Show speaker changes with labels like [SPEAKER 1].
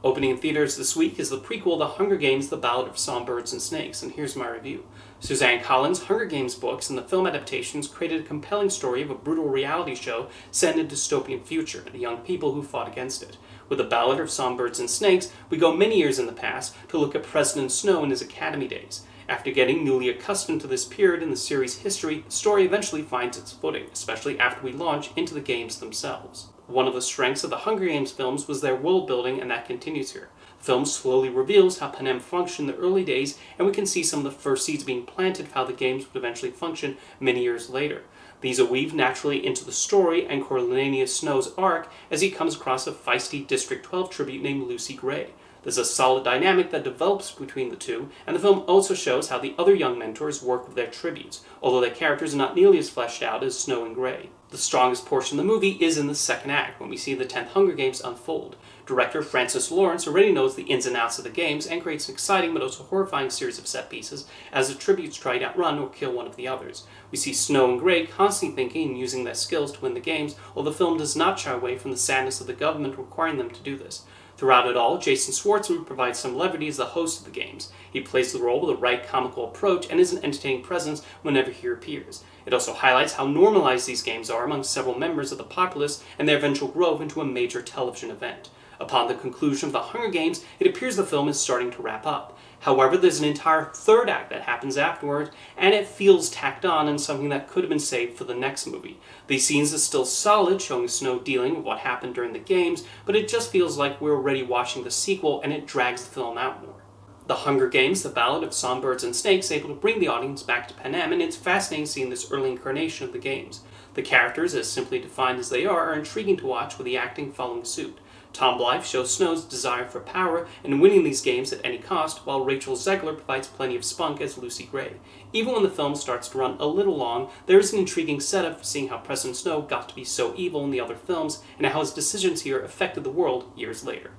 [SPEAKER 1] Opening in theaters this week is the prequel to Hunger Games: The Ballad of Songbirds Snakes, and here's my review. Suzanne Collins' Hunger Games books and the film adaptations created a compelling story of a brutal reality show set in a dystopian future and the young people who fought against it. With The Ballad of Songbirds and Snakes, we go many years in the past to look at President Snow in his academy days. After getting newly accustomed to this period in the series' history, the story eventually finds its footing, especially after we launch into the games themselves. One of the strengths of the Hunger Games films was their world building, and that continues here. The film slowly reveals how Panem functioned in the early days, and we can see some of the first seeds being planted for how the games would eventually function many years later. These are weaved naturally into the story and Cornelius Snow's arc as he comes across a feisty District 12 tribute named Lucy Gray. There's a solid dynamic that develops between the two, and the film also shows how the other young mentors work with their tributes, although their characters are not nearly as fleshed out as Snow and Gray. The strongest portion of the movie is in the second act, when we see the 10th Hunger Games unfold. Director Francis Lawrence already knows the ins and outs of the games and creates an exciting but also horrifying series of set pieces as the tributes try to outrun or kill one of the others. We see Snow and Gray constantly thinking and using their skills to win the games, although the film does not shy away from the sadness of the government requiring them to do this. Throughout it all, Jason Schwartzman provides some levity as the host of the games. He plays the role with the right comical approach and is an entertaining presence whenever he appears. It also highlights how normalized these games are among several members of the populace and their eventual growth into a major television event. Upon the conclusion of the Hunger Games, it appears the film is starting to wrap up. However, there's an entire third act that happens afterward, and it feels tacked on and something that could have been saved for the next movie. These scenes are still solid, showing Snow dealing with what happened during the games, but it just feels like we're already watching the sequel and it drags the film out more. The Hunger Games: The Ballad of Songbirds and Snakes is able to bring the audience back to Panem, and it's fascinating seeing this early incarnation of the games. The characters, as simply defined as they are intriguing to watch, with the acting following suit. Tom Blythe shows Snow's desire for power and winning these games at any cost, while Rachel Zegler provides plenty of spunk as Lucy Gray. Even when the film starts to run a little long, there is an intriguing setup for seeing how President Snow got to be so evil in the other films, and how his decisions here affected the world years later.